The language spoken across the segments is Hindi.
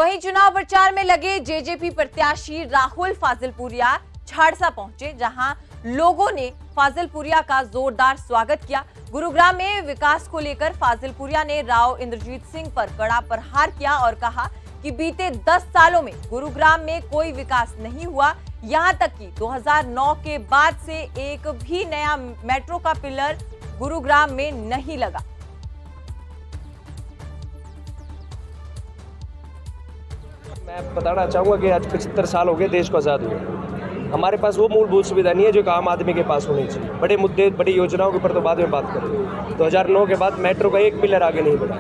वहीं चुनाव प्रचार में लगे जेजेपी प्रत्याशी राहुल फाजिलपुरिया झाड़सा पहुंचे, जहां लोगों ने फाजिलपुरिया का जोरदार स्वागत किया। गुरुग्राम में विकास को लेकर फाजिलपुरिया ने राव इंद्रजीत सिंह पर कड़ा प्रहार किया और कहा कि बीते 10 सालों में गुरुग्राम में कोई विकास नहीं हुआ, यहां तक कि 2009 के बाद से एक भी नया मेट्रो का पिलर गुरुग्राम में नहीं लगा। मैं बताना चाहूँगा कि आज 75 साल हो गए देश को आज़ाद हुए। हमारे पास वो मूलभूत सुविधा नहीं है जो आम आदमी के पास होनी चाहिए। बड़े मुद्दे, बड़ी योजनाओं के ऊपर तो बाद में बात करें। 2009 के बाद मेट्रो का एक पिलर आगे नहीं बढ़ा।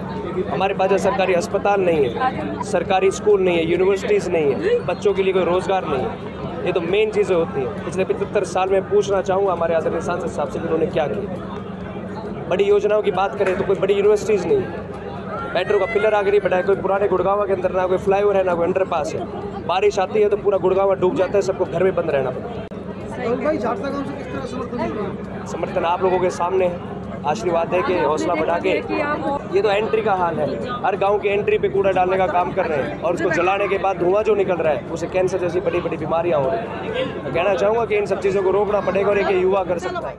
हमारे पास सरकारी अस्पताल नहीं है, सरकारी स्कूल नहीं है, यूनिवर्सिटीज़ नहीं है, बच्चों के लिए कोई रोजगार नहीं है। ये तो मेन चीज़ें होती हैं। पिछले 75 साल में पूछना चाहूँगा हमारे आदरणीय सांसद साहब से कि उन्होंने क्या किया। बड़ी योजनाओं की बात करें तो कोई बड़ी यूनिवर्सिटीज़ नहीं है, मेट्रो का पिलर आगे नहीं बढ़ा है। कोई पुराने गुड़गांव के अंदर ना कोई फ्लाईओवर है, ना कोई अंडरपास है। बारिश आती है तो पूरा गुड़गांव डूब जाता है, सबको घर में बंद रहना पड़ता है। समर्थन आप लोगों के सामने है, आशीर्वाद दे के, हौसला बढ़ा के। ये तो एंट्री का हाल है, हर गांव की एंट्री पे कूड़ा डालने का काम कर रहे हैं और उसको जलाने के बाद धुआं जो निकल रहा है उसे कैंसर जैसी बड़ी बड़ी बीमारियां हो रही हैं। मैं कहना चाहूँगा कि इन सब चीज़ों को रोकना पड़ेगा और एक युवा कर सकता है।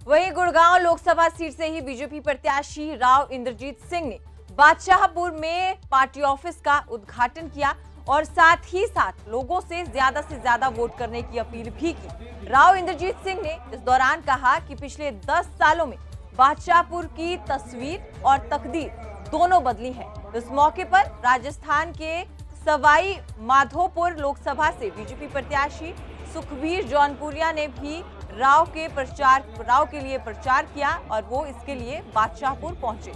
वहीं गुड़गांव लोकसभा सीट से ही बीजेपी प्रत्याशी राव इंद्रजीत सिंह ने बादशाहपुर में पार्टी ऑफिस का उद्घाटन किया और साथ ही साथ लोगों से ज्यादा वोट करने की अपील भी की। राव इंद्रजीत सिंह ने इस दौरान कहा कि पिछले 10 सालों में बादशाहपुर की तस्वीर और तकदीर दोनों बदली है। इस मौके पर राजस्थान के सवाई माधोपुर लोकसभा से बीजेपी प्रत्याशी सुखबीर जौनपुरिया ने भी राव के लिए प्रचार किया और वो इसके लिए बादशाहपुर पहुंचे।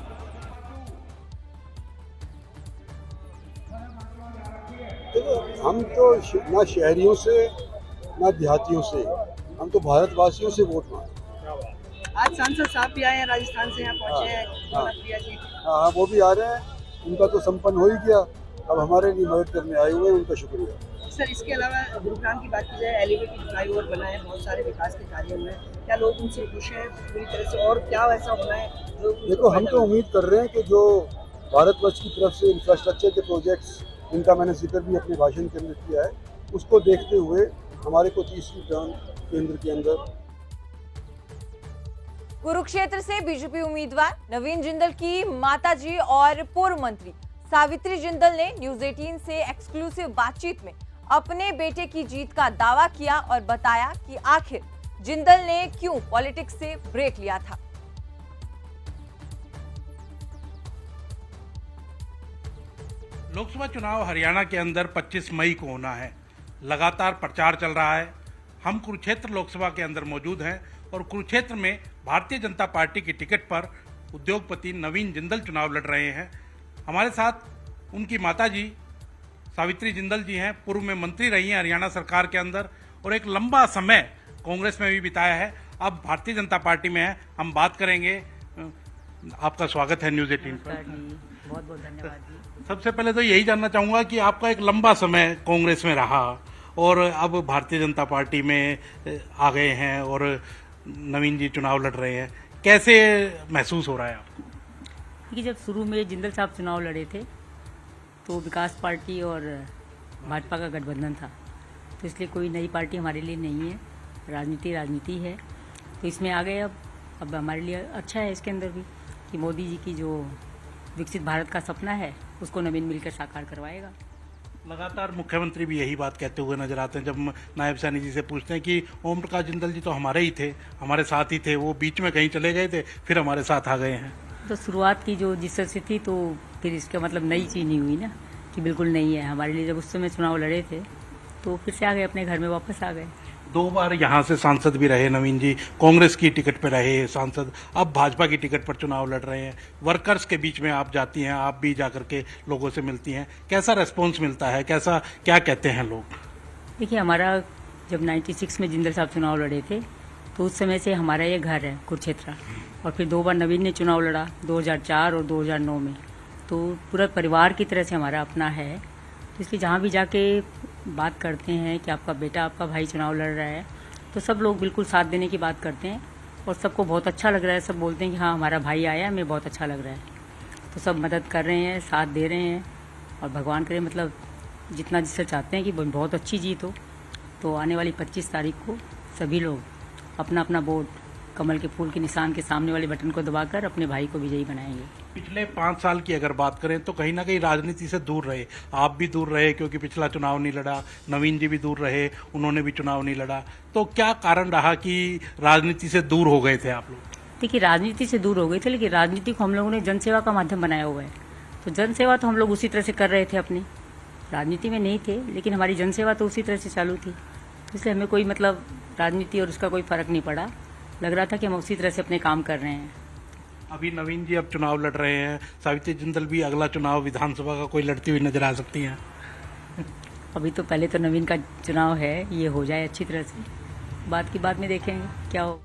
हम तो ना शहरियों से ना देहातियों से, हम तो भारतवासियों से वोट मांगते। आज सांसद साहब भी आए हैं, राजस्थान से यहाँ पहुंचे हैं। हाँ, वो भी आ रहे हैं। उनका तो संपन्न हो ही गया, अब हमारे लिए मदद करने आए हुए हैं, उनका शुक्रिया। सर, इसके अलावा गुरुग्राम की बात की जाए, एलिवेटेड फ्लाईओवर बना है, बहुत सारे विकास के कार्य हुए हैं, क्या लोग उनसे खुश हैं पूरी तरह से और क्या वैसा होना है जो? देखो, हम तो उम्मीद कर रहे हैं कि जो भारतवर्ष की तरफ से इंफ्रास्ट्रक्चर के प्रोजेक्ट्स, जिनका मैंने जिक्र भी अपने भाषण के अंदर किया है, उसको देखते हुए हमारे को तीसरी टर्म केंद्र के अंदर। कुरुक्षेत्र से बीजेपी उम्मीदवार नवीन जिंदल की माताजी और पूर्व मंत्री सावित्री जिंदल ने न्यूज 18 से एक्सक्लूसिव बातचीत में अपने बेटे की जीत का दावा किया और बताया कि आखिर जिंदल ने क्यों पॉलिटिक्स से ब्रेक लिया था। लोकसभा चुनाव हरियाणा के अंदर 25 मई को होना है। लगातार प्रचार चल रहा है। हम कुरुक्षेत्र लोकसभा के अंदर मौजूद हैं और कुरुक्षेत्र में भारतीय जनता पार्टी की टिकट पर उद्योगपति नवीन जिंदल चुनाव लड़ रहे हैं। हमारे साथ उनकी माताजी सावित्री जिंदल जी हैं, पूर्व में मंत्री रही हैं हरियाणा सरकार के अंदर और एक लंबा समय कांग्रेस में भी बिताया है, अब भारतीय जनता पार्टी में है। हम बात करेंगे। आपका स्वागत है न्यूज 18 पर। बहुत बहुत धन्यवाद जी। सबसे पहले तो यही जानना चाहूँगा कि आपका एक लंबा समय कांग्रेस में रहा और अब भारतीय जनता पार्टी में आ गए हैं और नवीन जी चुनाव लड़ रहे हैं, कैसे महसूस हो रहा है आपको? कि जब शुरू में जिंदल साहब चुनाव लड़े थे तो विकास पार्टी और भाजपा का गठबंधन था, तो इसलिए कोई नई पार्टी हमारे लिए नहीं है। राजनीति है, तो इसमें आ गए। अब हमारे लिए अच्छा है इसके अंदर भी कि मोदी जी की जो विकसित भारत का सपना है उसको नवीन मिलकर साकार करवाएगा। लगातार मुख्यमंत्री भी यही बात कहते हुए नजर आते हैं। जब नायब सैनी जी से पूछते हैं कि ओम प्रकाश जिंदल जी तो हमारे ही थे, हमारे साथ ही थे, वो बीच में कहीं चले गए थे, फिर हमारे साथ आ गए हैं। तो शुरुआत की जो जिस तरह से थी, तो फिर इसका मतलब नई चीज़ नहीं हुई ना कि बिल्कुल नहीं है हमारे लिए। जब उस समय चुनाव लड़े थे तो फिर से आ गए, अपने घर में वापस आ गए। 2 बार यहाँ से सांसद भी रहे नवीन जी, कांग्रेस की टिकट पर रहे सांसद, अब भाजपा की टिकट पर चुनाव लड़ रहे हैं। वर्कर्स के बीच में आप जाती हैं, आप भी जाकर के लोगों से मिलती हैं, कैसा रेस्पॉन्स मिलता है, कैसा क्या कहते हैं लोग? देखिए, हमारा जब 96 में जिंदल साहब चुनाव लड़े थे तो उस समय से हमारा ये घर है कुरुक्षेत्र, और फिर 2 बार नवीन ने चुनाव लड़ा 2004 और 2009 में, तो पूरा परिवार की तरह से हमारा अपना है। तो इसलिए जहाँ भी जाके बात करते हैं कि आपका बेटा, आपका भाई चुनाव लड़ रहा है, तो सब लोग बिल्कुल साथ देने की बात करते हैं और सबको बहुत अच्छा लग रहा है। सब बोलते हैं कि हाँ, हमारा भाई आया, हमें बहुत अच्छा लग रहा है। तो सब मदद कर रहे हैं, साथ दे रहे हैं और भगवान करे मतलब जितना जिससे चाहते हैं कि बहुत अच्छी जीत हो। तो आने वाली 25 तारीख को सभी लोग अपना अपना वोट कमल के फूल के निशान के सामने वाले बटन को दबाकर अपने भाई को विजयी बनाएंगे। पिछले 5 साल की अगर बात करें तो कहीं ना कहीं राजनीति से दूर रहे, आप भी दूर रहे क्योंकि पिछला चुनाव नहीं लड़ा, नवीन जी भी दूर रहे, उन्होंने भी चुनाव नहीं लड़ा। तो क्या कारण रहा कि राजनीति से दूर हो गए थे आप लोग? देखिए, राजनीति से दूर हो गए थे, लेकिन राजनीति को हम लोगों ने जनसेवा का माध्यम बनाया हुआ है। तो जनसेवा तो हम लोग उसी तरह से कर रहे थे, अपनी राजनीति में नहीं थे, लेकिन हमारी जनसेवा तो उसी तरह से चालू थी। इसलिए हमें कोई मतलब राजनीति और उसका कोई फर्क नहीं पड़ा। लग रहा था कि हम उसी तरह से अपने काम कर रहे हैं। अभी नवीन जी अब चुनाव लड़ रहे हैं, सावित्री जिंदल भी अगला चुनाव विधानसभा का कोई लड़ती हुई नजर आ सकती हैं। अभी तो पहले तो नवीन का चुनाव है, ये हो जाए अच्छी तरह से, बाद की बात में देखेंगे क्या हो।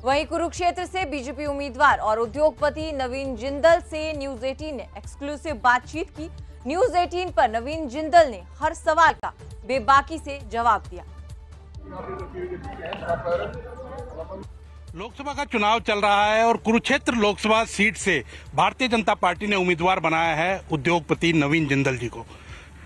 वहीं कुरुक्षेत्र से बीजेपी उम्मीदवार और उद्योगपति नवीन जिंदल से न्यूज 18 ने एक्सक्लूसिव बातचीत की। न्यूज 18 पर नवीन जिंदल ने हर सवाल का बेबाकी से जवाब दिया। लोकसभा का चुनाव चल रहा है और कुरुक्षेत्र लोकसभा सीट से भारतीय जनता पार्टी ने उम्मीदवार बनाया है उद्योगपति नवीन जिंदल जी को।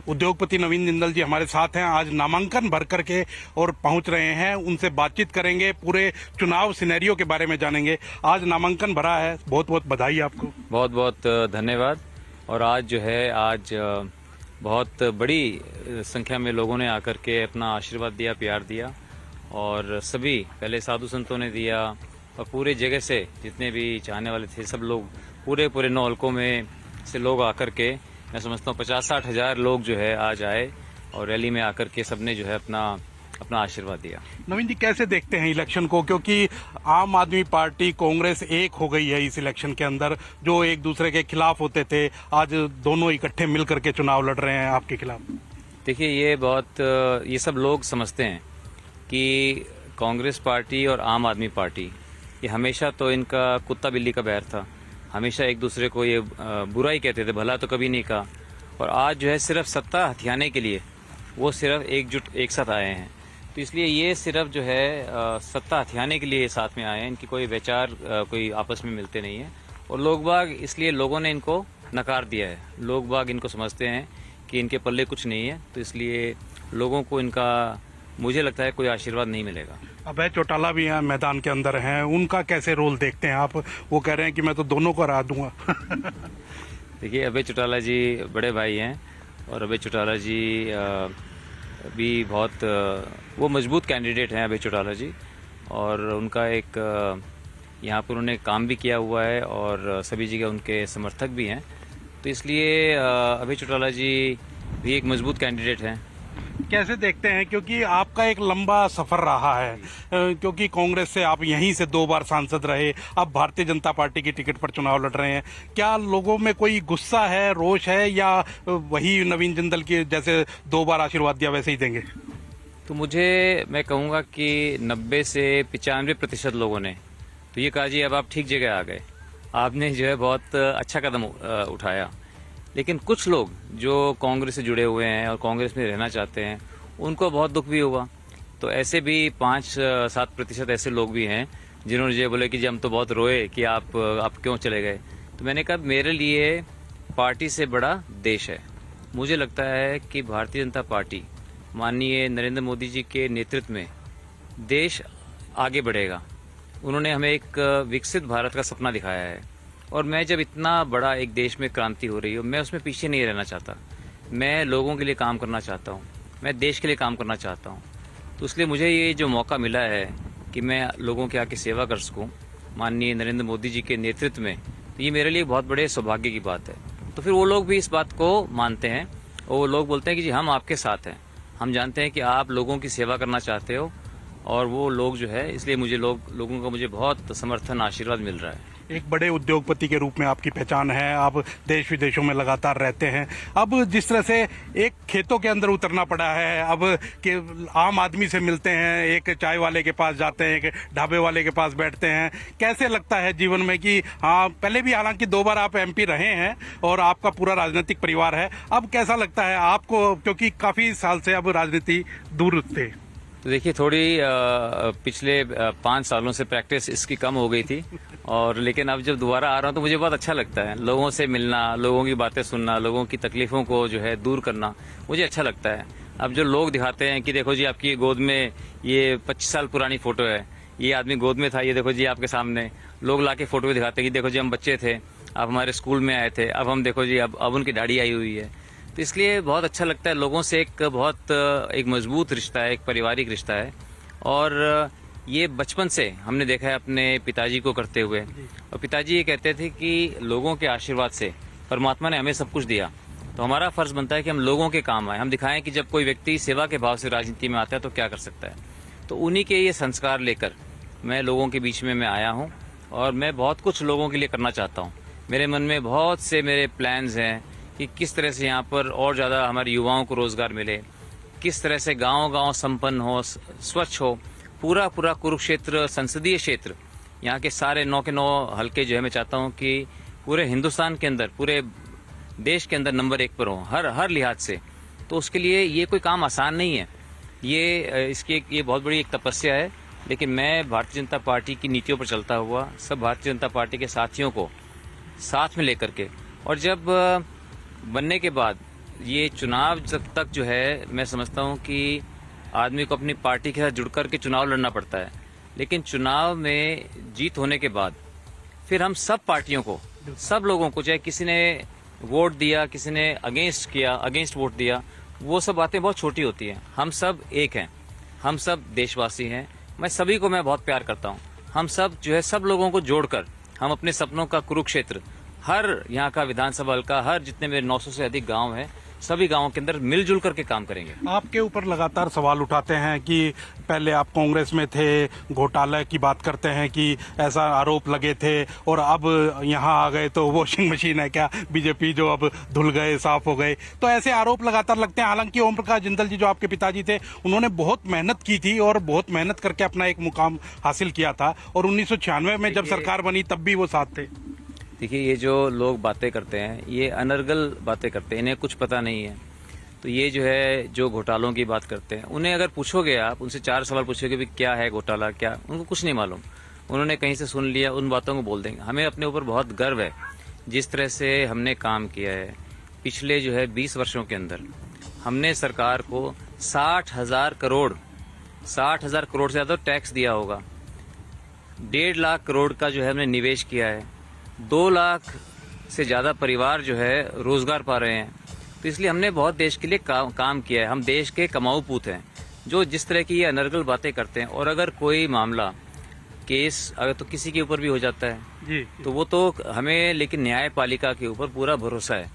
उद्योगपति नवीन जिंदल जी हमारे साथ हैं, आज नामांकन भर करके और पहुंच रहे हैं। उनसे बातचीत करेंगे, पूरे चुनाव सिनेरियो के बारे में जानेंगे। आज नामांकन भरा है, बहुत बहुत बधाई आपको। बहुत बहुत धन्यवाद। और आज जो है, आज बहुत बड़ी संख्या में लोगों ने आकर के अपना आशीर्वाद दिया, प्यार दिया, और सभी पहले साधु संतों ने दिया और पूरे जगह से जितने भी चाहने वाले थे सब लोग, पूरे 9 हलकों में से लोग आकर के, मैं समझता हूँ 50-60 हजार लोग जो है आज आए और रैली में आकर के सबने जो है अपना आशीर्वाद दिया। नवीन जी, कैसे देखते हैं इलेक्शन को, क्योंकि आम आदमी पार्टी कांग्रेस एक हो गई है इस इलेक्शन के अंदर, जो एक दूसरे के खिलाफ होते थे आज दोनों इकट्ठे मिल करके चुनाव लड़ रहे हैं आपके खिलाफ। देखिए, ये सब लोग समझते हैं कि कांग्रेस पार्टी और आम आदमी पार्टी ये हमेशा तो इनका कुत्ता बिल्ली का बैर था, हमेशा एक दूसरे को ये बुरा ही कहते थे, भला तो कभी नहीं कहा। और आज जो है सिर्फ सत्ता हथियाने के लिए वो सिर्फ एकजुट एक साथ आए हैं। तो इसलिए ये सिर्फ जो है सत्ता हथियाने के लिए साथ में आए हैं, इनकी कोई विचार कोई आपस में मिलते नहीं है। और लोग बाग, इसलिए लोगों ने इनको नकार दिया है। लोग बाग इनको समझते हैं कि इनके पल्ले कुछ नहीं है, तो इसलिए लोगों को इनका, मुझे लगता है, कोई आशीर्वाद नहीं मिलेगा। अभय चौटाला भी यहाँ मैदान के अंदर हैं, उनका कैसे रोल देखते हैं आप? वो कह रहे हैं कि मैं तो दोनों को हरा दूंगा। देखिए, अभय चौटाला जी बड़े भाई हैं और अभय चौटाला जी भी बहुत वो मजबूत कैंडिडेट हैं अभय चौटाला जी, और उनका एक यहाँ पर उन्होंने काम भी किया हुआ है और सभी जगह उनके समर्थक भी हैं। तो इसलिए अभय चौटाला जी भी एक मजबूत कैंडिडेट हैं। कैसे देखते हैं, क्योंकि आपका एक लंबा सफर रहा है, क्योंकि कांग्रेस से आप यहीं से 2 बार सांसद रहे, अब भारतीय जनता पार्टी की टिकट पर चुनाव लड़ रहे हैं। क्या लोगों में कोई गुस्सा है, रोष है, या वही नवीन जिंदल की जैसे 2 बार आशीर्वाद दिया वैसे ही देंगे? तो मैं कहूँगा कि 90 से 95% लोगों ने तो ये कहा जी अब आप ठीक जगह आ गए, आपने जो है बहुत अच्छा कदम उठाया। लेकिन कुछ लोग जो कांग्रेस से जुड़े हुए हैं और कांग्रेस में रहना चाहते हैं, उनको बहुत दुख भी हुआ। तो ऐसे भी 5-7% ऐसे लोग भी हैं जिन्होंने ये बोले कि जी हम तो बहुत रोए कि आप क्यों चले गए। तो मैंने कहा, मेरे लिए पार्टी से बड़ा देश है। मुझे लगता है कि भारतीय जनता पार्टी माननीय नरेंद्र मोदी जी के नेतृत्व में देश आगे बढ़ेगा। उन्होंने हमें एक विकसित भारत का सपना दिखाया है, और मैं जब इतना बड़ा एक देश में क्रांति हो रही हो, मैं उसमें पीछे नहीं रहना चाहता। मैं लोगों के लिए काम करना चाहता हूँ, मैं देश के लिए काम करना चाहता हूँ। तो इसलिए मुझे ये जो मौका मिला है कि मैं लोगों के आके सेवा कर सकूँ माननीय नरेंद्र मोदी जी के नेतृत्व में, तो ये मेरे लिए बहुत बड़े सौभाग्य की बात है। तो फिर वो लोग भी इस बात को मानते हैं और वो लोग बोलते हैं कि जी हम आपके साथ हैं, हम जानते हैं कि आप लोगों की सेवा करना चाहते हो। और वो लोग जो है, इसलिए लोगों का मुझे बहुत समर्थन, आशीर्वाद मिल रहा है। एक बड़े उद्योगपति के रूप में आपकी पहचान है, आप देश विदेशों में लगातार रहते हैं। अब जिस तरह से एक खेतों के अंदर उतरना पड़ा है, अब कि आम आदमी से मिलते हैं, एक चाय वाले के पास जाते हैं, एक ढाबे वाले के पास बैठते हैं, कैसे लगता है जीवन में कि हाँ, पहले भी हालांकि 2 बार आप MP रहे हैं और आपका पूरा राजनीतिक परिवार है, अब कैसा लगता है आपको, क्योंकि काफी साल से अब राजनीति दूर थे? तो देखिए थोड़ी पिछले 5 सालों से प्रैक्टिस इसकी कम हो गई थी, और लेकिन अब जब दोबारा आ रहा हूँ तो मुझे बहुत अच्छा लगता है। लोगों से मिलना, लोगों की बातें सुनना, लोगों की तकलीफों को जो है दूर करना मुझे अच्छा लगता है। अब जो लोग दिखाते हैं कि देखो जी आपकी गोद में ये 25 साल पुरानी फोटो है, ये आदमी गोद में था, ये देखो जी आपके सामने लोग लाके फोटो भी दिखाते हैं कि देखो जी हम बच्चे थे, आप हमारे स्कूल में आए थे, अब हम देखो जी अब उनकी दाढ़ी आई हुई है। तो इसलिए बहुत अच्छा लगता है। लोगों से एक मजबूत रिश्ता है, एक पारिवारिक रिश्ता है, और ये बचपन से हमने देखा है अपने पिताजी को करते हुए। और पिताजी ये कहते थे कि लोगों के आशीर्वाद से परमात्मा ने हमें सब कुछ दिया, तो हमारा फर्ज बनता है कि हम लोगों के काम आए, हम दिखाएं कि जब कोई व्यक्ति सेवा के भाव से राजनीति में आता है तो क्या कर सकता है। तो उन्हीं के ये संस्कार लेकर मैं लोगों के बीच में मैं आया हूँ, और मैं बहुत कुछ लोगों के लिए करना चाहता हूँ। मेरे मन में बहुत से मेरे प्लान्स हैं कि किस तरह से यहाँ पर और ज़्यादा हमारे युवाओं को रोजगार मिले, किस तरह से गांव-गांव संपन्न हो, स्वच्छ हो। पूरा कुरुक्षेत्र संसदीय क्षेत्र, यहाँ के सारे 9 के 9 हल्के जो है मैं चाहता हूँ कि पूरे हिंदुस्तान के अंदर, पूरे देश के अंदर नंबर 1 पर हो हर लिहाज से। तो उसके लिए ये कोई काम आसान नहीं है, ये बहुत बड़ी एक तपस्या है। लेकिन मैं भारतीय जनता पार्टी की नीतियों पर चलता हुआ सब भारतीय जनता पार्टी के साथियों को साथ में लेकर के, और जब बनने के बाद ये चुनाव तक जो है मैं समझता हूँ कि आदमी को अपनी पार्टी के साथ जुड़ करके चुनाव लड़ना पड़ता है। लेकिन चुनाव में जीत होने के बाद फिर हम सब पार्टियों को, सब लोगों को, चाहे किसी ने वोट दिया, किसी ने अगेंस्ट वोट दिया, वो सब बातें बहुत छोटी होती हैं। हम सब एक हैं, हम सब देशवासी हैं। मैं सभी को मैं बहुत प्यार करता हूँ। हम सब जो है सब लोगों को जोड़कर हम अपने सपनों का कुरुक्षेत्र, हर यहाँ का विधानसभा हल्का, हर जितने मेरे 900 से अधिक गांव हैं, सभी गांवों के अंदर मिलजुल करके काम करेंगे। आपके ऊपर लगातार सवाल उठाते हैं कि पहले आप कांग्रेस में थे, घोटाले की बात करते हैं कि ऐसा आरोप लगे थे, और अब यहाँ आ गए तो वॉशिंग मशीन है क्या बीजेपी, जो अब धुल गए, साफ हो गए। तो ऐसे आरोप लगातार लगते हैं। हालांकि ओम प्रकाश जिंदल जी जो आपके पिताजी थे, उन्होंने बहुत मेहनत की थी और बहुत मेहनत करके अपना एक मुकाम हासिल किया था, और 1996 में जब सरकार बनी तब भी वो साथ थे। देखिए, ये जो लोग बातें करते हैं, ये अनर्गल बातें करते हैं, इन्हें कुछ पता नहीं है। तो ये जो है, जो घोटालों की बात करते हैं, उन्हें अगर पूछोगे आप, उनसे 4 सवाल पूछोगे भी क्या है घोटाला, क्या, उनको कुछ नहीं मालूम। उन्होंने कहीं से सुन लिया, उन बातों को बोल देंगे। हमें अपने ऊपर बहुत गर्व है जिस तरह से हमने काम किया है। पिछले जो है 20 वर्षों के अंदर हमने सरकार को 60,000 करोड़ से ज़्यादा टैक्स दिया होगा। 1.5 लाख करोड़ का जो है हमने निवेश किया है। 2 लाख से ज़्यादा परिवार जो है रोजगार पा रहे हैं। तो इसलिए हमने बहुत देश के लिए काम किया है। हम देश के कमाऊ पूत हैं। जो जिस तरह की ये अनर्गल बातें करते हैं, और अगर कोई मामला, केस अगर तो किसी के ऊपर भी हो जाता है जी, तो वो तो हमें, लेकिन न्यायपालिका के ऊपर पूरा भरोसा है।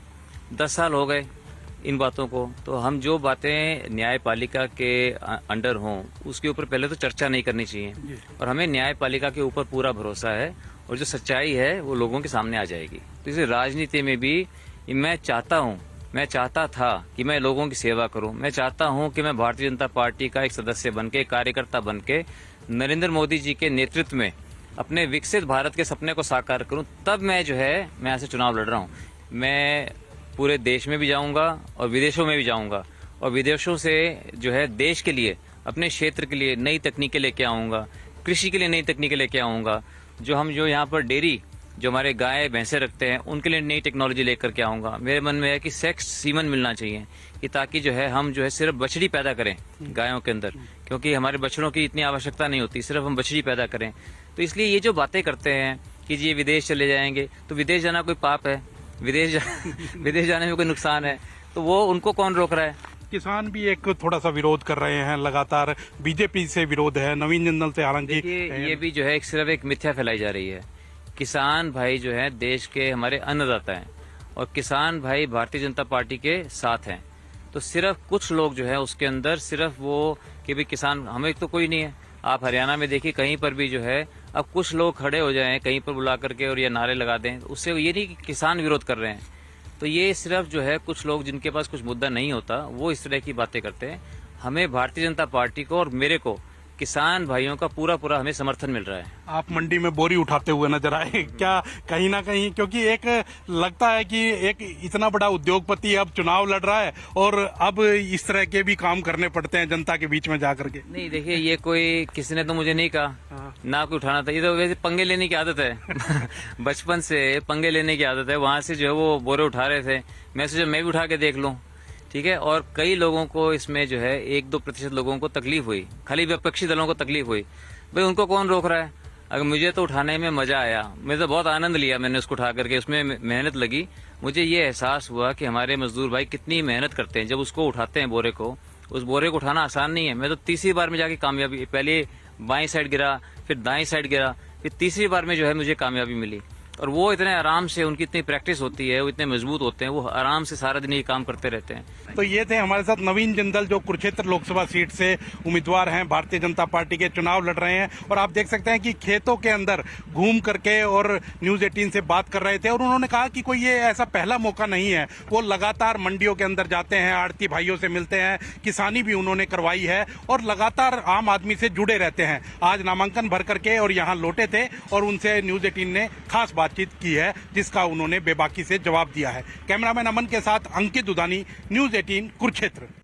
10 साल हो गए इन बातों को, तो हम जो बातें न्यायपालिका के अंडर हों उसके ऊपर पहले तो चर्चा नहीं करनी चाहिए, और हमें न्यायपालिका के ऊपर पूरा भरोसा है, और जो सच्चाई है वो लोगों के सामने आ जाएगी। तो इसे राजनीति में भी मैं चाहता था कि मैं लोगों की सेवा करूं। मैं चाहता हूं कि मैं भारतीय जनता पार्टी का एक सदस्य बनके, कार्यकर्ता बनके, नरेंद्र मोदी जी के नेतृत्व में अपने विकसित भारत के सपने को साकार करूं। तब मैं यहाँ से चुनाव लड़ रहा हूं। मैं पूरे देश में भी जाऊंगा और विदेशों में भी जाऊंगा, और विदेशों से जो है देश के लिए, अपने क्षेत्र के लिए नई तकनीकें लेके आऊंगा, कृषि के लिए नई तकनीकें लेके आऊंगा। जो यहाँ पर डेयरी, जो हमारे गाय भैंसे रखते हैं, उनके लिए नई टेक्नोलॉजी लेकर के आऊंगा। मेरे मन में है कि सेक्स सीमन मिलना चाहिए, कि ताकि जो है हम जो है सिर्फ बछड़ी पैदा करें गायों के अंदर, क्योंकि हमारे बछड़ों की इतनी आवश्यकता नहीं होती, सिर्फ हम बछड़ी पैदा करें। तो इसलिए ये जो बातें करते हैं कि जी विदेश चले जाएंगे, तो विदेश जाना कोई पाप है? विदेश जाने में कोई नुकसान है? तो वो उनको कौन रोक रहा है? किसान भी एक थोड़ा सा विरोध कर रहे हैं, लगातार बीजेपी से विरोध है, नवीन जिंदल से। हालांकि ये भी जो है सिर्फ एक मिथ्या फैलाई जा रही है। किसान भाई जो है देश के हमारे अन्नदाता हैं, और किसान भाई भारतीय जनता पार्टी के साथ हैं। तो सिर्फ कुछ लोग जो है उसके अंदर सिर्फ वो कि भी किसान, हमें तो कोई नहीं है। आप हरियाणा में देखिए, कहीं पर भी जो है अब कुछ लोग खड़े हो जाएं कहीं पर बुला करके और ये नारे लगा दें, उससे ये नहीं कि किसान विरोध कर रहे हैं। तो ये सिर्फ जो है कुछ लोग जिनके पास कुछ मुद्दा नहीं होता, वो इस तरह की बातें करते हैं। हमें भारतीय जनता पार्टी को और मेरे को किसान भाइयों का पूरा पूरा हमें समर्थन मिल रहा है। आप मंडी में बोरी उठाते हुए नजर आए, क्या कहीं ना कहीं, क्योंकि एक लगता है कि एक इतना बड़ा उद्योगपति अब चुनाव लड़ रहा है और अब इस तरह के भी काम करने पड़ते हैं जनता के बीच में जाकर के। नहीं देखिए, ये कोई किसी ने तो मुझे नहीं कहा ना कोई उठाना था, ये तो वैसे पंगे लेने की आदत है बचपन से पंगे लेने की आदत है। वहां से जो है वो बोरे उठा रहे थे, मैं सोचा मैं भी उठा के देख लूं, ठीक है। और कई लोगों को इसमें जो है 1-2% लोगों को तकलीफ हुई, खाली विपक्षी दलों को तकलीफ हुई, भाई उनको कौन रोक रहा है। अगर मुझे तो उठाने में मजा आया, मैं तो बहुत आनंद लिया मैंने उसको उठा करके, उसमें मेहनत लगी। मुझे ये एहसास हुआ कि हमारे मजदूर भाई कितनी मेहनत करते हैं जब उसको उठाते हैं बोरे को। उस बोरे को उठाना आसान नहीं है। मैं तो तीसरी बार में जाके कामयाबी, पहले बाईं साइड गिरा, फिर दाईं साइड गिरा, फिर तीसरी बार में जो है मुझे कामयाबी मिली। और वो इतने आराम से, उनकी इतनी प्रैक्टिस होती है, वो इतने मजबूत होते हैं, वो आराम से सारा दिन ये काम करते रहते हैं। तो ये थे हमारे साथ नवीन जिंदल, जो कुरुक्षेत्र लोकसभा सीट से उम्मीदवार हैं, भारतीय जनता पार्टी के चुनाव लड़ रहे हैं। और आप देख सकते हैं कि खेतों के अंदर घूम करके और न्यूज 18 से बात कर रहे थे और उन्होंने कहा कि कोई ये ऐसा पहला मौका नहीं है। वो लगातार मंडियों के अंदर जाते हैं, आड़ती भाइयों से मिलते हैं, किसानी भी उन्होंने करवाई है और लगातार आम आदमी से जुड़े रहते हैं। आज नामांकन भर करके और यहाँ लौटे थे और उनसे न्यूज 18 ने खास बातचीत की है, जिसका उन्होंने बेबाकी से जवाब दिया है। कैमरामैन अमन के साथ अंकित दुधानी, न्यूज 18 कुरुक्षेत्र।